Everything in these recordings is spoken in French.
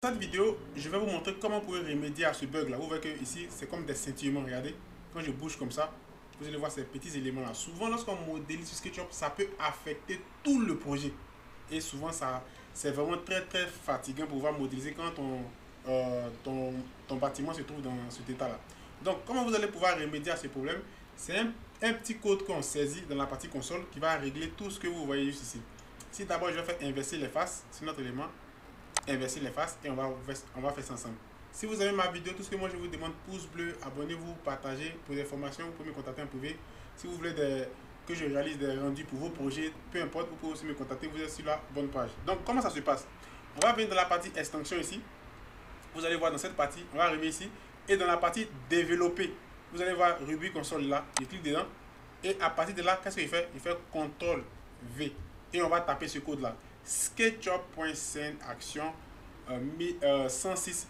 Dans cette vidéo, je vais vous montrer comment vous pouvez remédier à ce bug là. Vous voyez que ici, c'est comme des scintillements. Regardez, quand je bouge comme ça, vous allez voir ces petits éléments là. Souvent, lorsqu'on modélise sur SketchUp, ça peut affecter tout le projet. Et souvent, c'est vraiment très fatigant pour pouvoir modéliser quand ton bâtiment se trouve dans cet état là. Donc, comment vous allez pouvoir remédier à ce problème? C'est un petit code qu'on saisit dans la partie console qui va régler tout ce que vous voyez juste ici. Si d'abord je vais faire inverser les faces sur notre élément, inverser les faces et on va faire ça ensemble. Si vous avez ma vidéo, tout ce que moi je vous demande, pouce bleu, abonnez-vous, partagez. Pour des informations, vous pouvez me contacter en privé. Si vous voulez que je réalise des rendus pour vos projets, peu importe, vous pouvez aussi me contacter, vous êtes sur la bonne page. Donc comment ça se passe? On va venir dans la partie extension ici. Vous allez voir dans cette partie, on va arriver ici. Et dans la partie développer, vous allez voir rubrique console là, je clique dedans. Et à partir de là, qu'est-ce qu'il fait? Il fait CTRL V. Et on va taper ce code là. SketchUp.scène action 106-24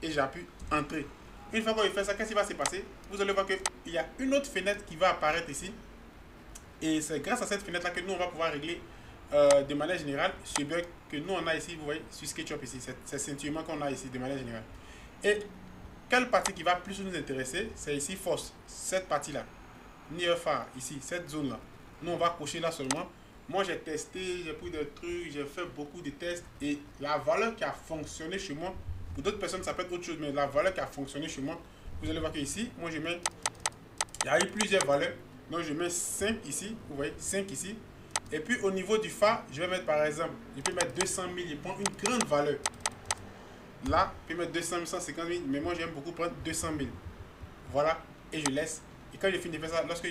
et j'appuie entrée. Une fois qu'on fait ça, qu'est-ce qui va se passer? Vous allez voir qu'il y a une autre fenêtre qui va apparaître ici et c'est grâce à cette fenêtre là que nous on va pouvoir régler de manière générale ce bug que nous on a ici. Vous voyez sur SketchUp ici, c'est scintillement qu'on a ici de manière générale. Et quelle partie qui va plus nous intéresser? C'est ici force, cette partie là, near far ici, cette zone là. Nous on va cocher là seulement. Moi, j'ai testé, j'ai pris des trucs, j'ai fait beaucoup de tests et la valeur qui a fonctionné chez moi, pour d'autres personnes, ça peut être autre chose, mais la valeur qui a fonctionné chez moi, vous allez voir que ici, moi, il y a eu plusieurs valeurs. Donc, je mets 5 ici, vous voyez, 5 ici. Et puis, au niveau du phare, je vais mettre par exemple, je peux mettre 200 000, il prend une grande valeur. Là, je peux mettre 200 000, 150 000, mais moi, j'aime beaucoup prendre 200 000. Voilà, et je laisse. Et quand je finis de faire ça, lorsque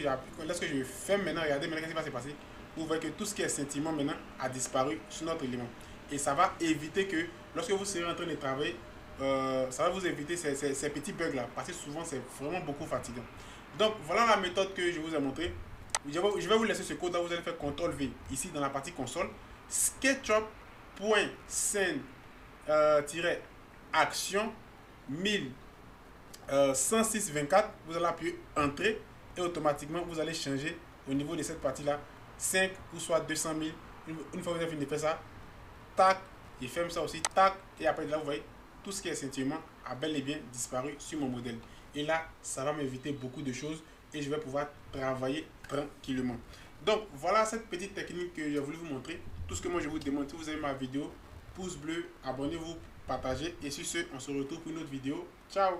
je ferme maintenant, regardez maintenant, qu'est-ce qui va se passer? Vous voyez que tout ce qui est scintillement maintenant a disparu sur notre élément. Et ça va éviter que lorsque vous serez en train de travailler, ça va vous éviter ces petits bugs là. Parce que souvent c'est vraiment beaucoup fatigant. Donc voilà la méthode que je vous ai montrée. Je vais vous laisser ce code là, vous allez faire CTRL V ici dans la partie console. SketchUp.scène-action 1106-24. Vous allez appuyer entrée et automatiquement vous allez changer au niveau de cette partie là 5 ou soit 200 000. Une fois que vous avez fini de faire ça, tac, je ferme ça aussi, tac, et après là vous voyez tout ce qui est scintillement a bel et bien disparu sur mon modèle. Et là ça va m'éviter beaucoup de choses et je vais pouvoir travailler tranquillement. Donc voilà cette petite technique que j'ai voulu vous montrer. Tout ce que moi je vous demande, si vous aimez ma vidéo, pouce bleu, abonnez-vous, partagez, et sur ce on se retrouve pour une autre vidéo. Ciao.